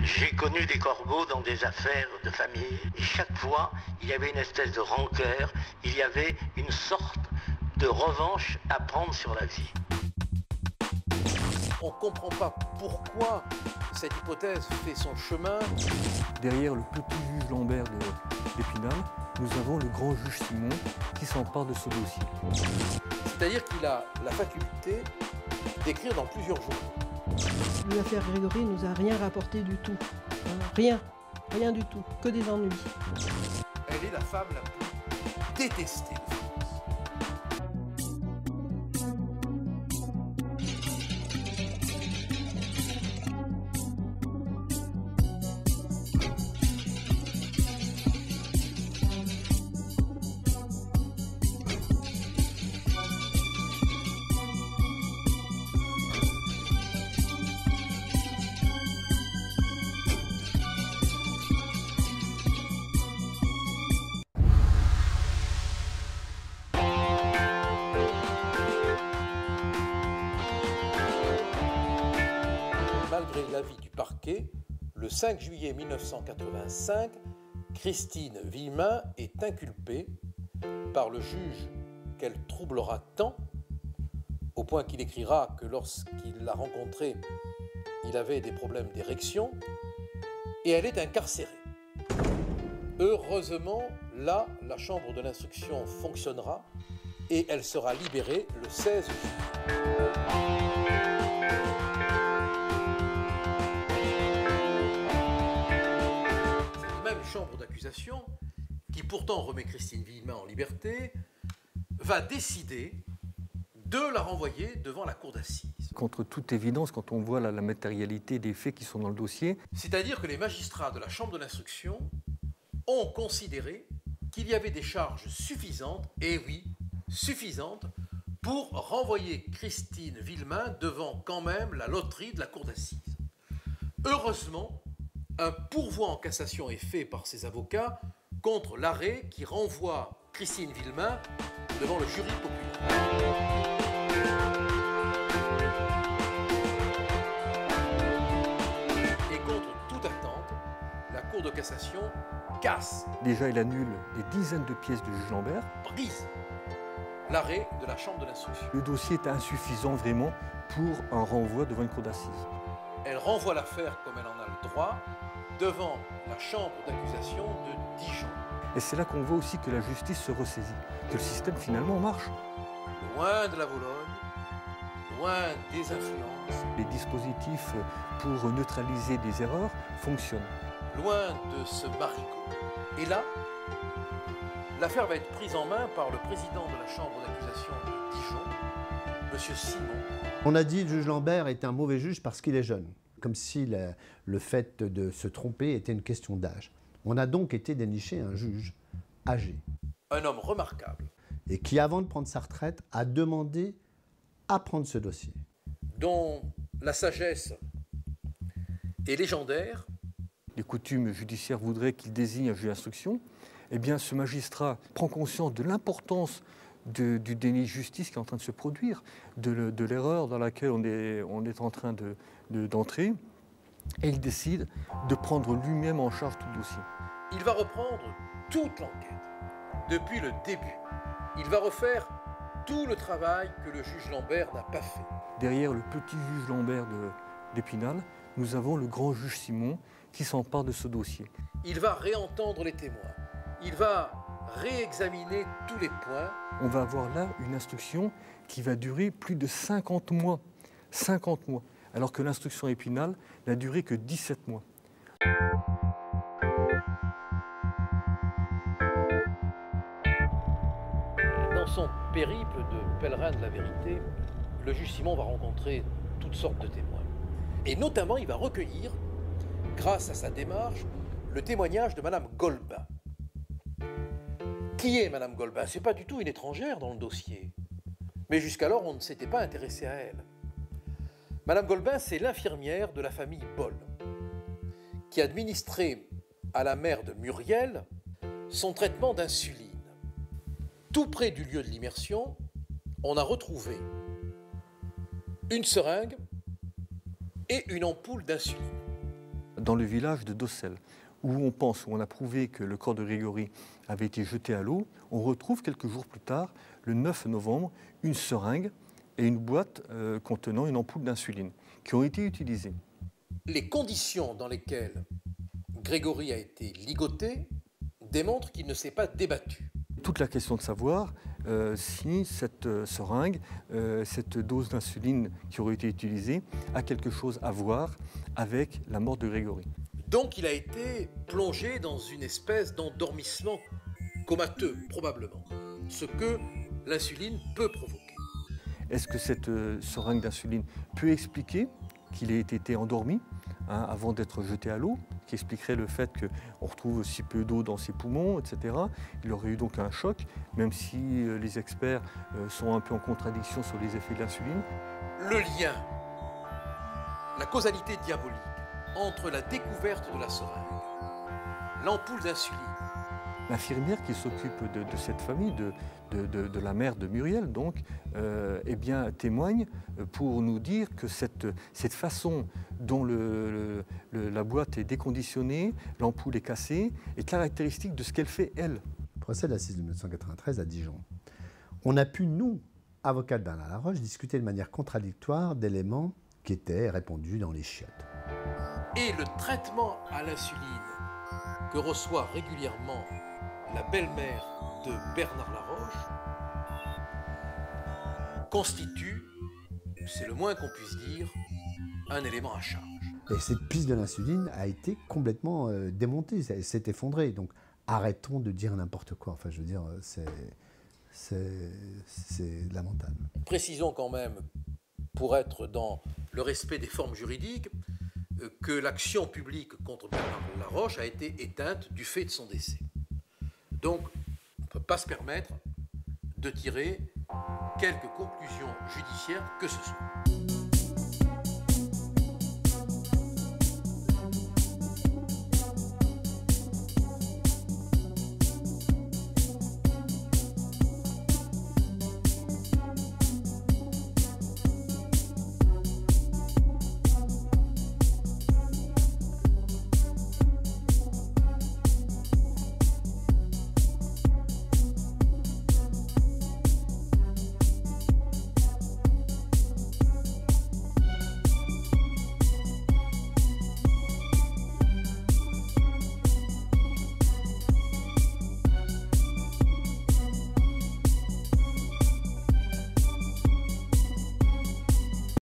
J'ai connu des corbeaux dans des affaires de famille. Et chaque fois, il y avait une espèce de rancœur, il y avait une sorte de revanche à prendre sur la vie. On ne comprend pas pourquoi cette hypothèse fait son chemin. Derrière le petit juge Lambert d'Épinal, nous avons le grand juge Simon qui s'empare de ce dossier. C'est-à-dire qu'il a la faculté d'écrire dans plusieurs journaux. L'affaire Grégory nous a rien rapporté du tout. Rien du tout, que des ennuis. Elle est la femme la plus détestée de France. Malgré l'avis du parquet, le 5 juillet 1985, Christine Villemain est inculpée par le juge qu'elle troublera tant, au point qu'il écrira que lorsqu'il l'a rencontrée, il avait des problèmes d'érection, et elle est incarcérée. Heureusement, là, la chambre de l'instruction fonctionnera et elle sera libérée le 16 juillet. Chambre d'accusation, qui pourtant remet Christine Villemain en liberté, va décider de la renvoyer devant la cour d'assises. Contre toute évidence, quand on voit la matérialité des faits qui sont dans le dossier. C'est-à-dire que les magistrats de la chambre de l'instruction ont considéré qu'il y avait des charges suffisantes, et oui, suffisantes, pour renvoyer Christine Villemain devant quand même la loterie de la cour d'assises. Heureusement, un pourvoi en cassation est fait par ses avocats contre l'arrêt qui renvoie Christine Villemain devant le jury populaire. Et contre toute attente, la Cour de cassation casse. Déjà, il annule des dizaines de pièces du juge Lambert. Brise l'arrêt de la chambre de l'instruction. Le dossier est insuffisant vraiment pour un renvoi devant une cour d'assises. Elle renvoie l'affaire comme elle en a le droit devant la chambre d'accusation de Dijon. Et c'est là qu'on voit aussi que la justice se ressaisit, que le système finalement marche. Loin de la Vologne, loin des influences. Les dispositifs pour neutraliser des erreurs fonctionnent. Loin de ce marigot. Et là, l'affaire va être prise en main par le président de la chambre d'accusation de Dijon, M. Simon. On a dit que le juge Lambert est un mauvais juge parce qu'il est jeune, comme si le fait de se tromper était une question d'âge. On a donc été dénicher un juge âgé. Un homme remarquable. Et qui, avant de prendre sa retraite, a demandé à prendre ce dossier. Dont la sagesse est légendaire. Les coutumes judiciaires voudraient qu'il désigne un juge d'instruction. Eh bien, ce magistrat prend conscience de l'importance du déni de justice qui est en train de se produire, de l'erreur dans laquelle on est en train d'entrer, et il décide de prendre lui-même en charge tout le dossier. Il va reprendre toute l'enquête, depuis le début. Il va refaire tout le travail que le juge Lambert n'a pas fait. Derrière le petit juge Lambert d'Épinal, nous avons le grand juge Simon qui s'empare de ce dossier. Il va réentendre les témoins. Il va réexaminer tous les points. On va avoir là une instruction qui va durer plus de 50 mois. 50 mois. Alors que l'instruction Épinal n'a duré que 17 mois. Dans son périple de pèlerin de la vérité, le juge Simon va rencontrer toutes sortes de témoins. Et notamment, il va recueillir, grâce à sa démarche, le témoignage de Madame Golbin. Qui est Madame Golbin? Ce n'est pas du tout une étrangère dans le dossier. Mais jusqu'alors, on ne s'était pas intéressé à elle. Madame Golbin, c'est l'infirmière de la famille Boll, qui administrait à la mère de Muriel son traitement d'insuline. Tout près du lieu de l'immersion, on a retrouvé une seringue et une ampoule d'insuline. dans le village de Dossel, où on a prouvé que le corps de Grégory avait été jeté à l'eau. On retrouve quelques jours plus tard, le 9 novembre, une seringue et une boîte contenant une ampoule d'insuline qui ont été utilisées. Les conditions dans lesquelles Grégory a été ligoté démontrent qu'il ne s'est pas débattu. Toute la question de savoir si cette seringue, cette dose d'insuline qui aurait été utilisée, a quelque chose à voir avec la mort de Grégory. Donc il a été plongé dans une espèce d'endormissement comateux, probablement, ce que l'insuline peut provoquer. Est-ce que cette seringue d'insuline peut expliquer qu'il ait été endormi avant d'être jeté à l'eau, qui expliquerait le fait qu'on retrouve si peu d'eau dans ses poumons, etc. Il aurait eu donc un choc, même si les experts sont un peu en contradiction sur les effets de l'insuline. Le lien, la causalité diabolique entre la découverte de la seringue, l'ampoule d'insuline. L'infirmière qui s'occupe de cette famille, de la mère de Muriel, donc, eh bien, témoigne pour nous dire que cette façon dont la boîte est déconditionnée, l'ampoule est cassée, est caractéristique de ce qu'elle fait, elle. Procès de l'assise de 1993 à Dijon. On a pu, nous, avocats de Bernard Laroche, discuter de manière contradictoire d'éléments qui étaient répandus dans les chiottes. Et le traitement à l'insuline que reçoit régulièrement la belle-mère de Bernard Laroche constitue, c'est le moins qu'on puisse dire, un élément à charge. Et cette piste de l'insuline a été complètement démontée, elle s'est effondrée. Donc arrêtons de dire n'importe quoi. Enfin, je veux dire, c'est lamentable. Précisons quand même, pour être dans le respect des formes juridiques, que l'action publique contre Bernard Laroche a été éteinte du fait de son décès. Donc, on ne peut pas se permettre de tirer quelque conclusion judiciaire que ce soit.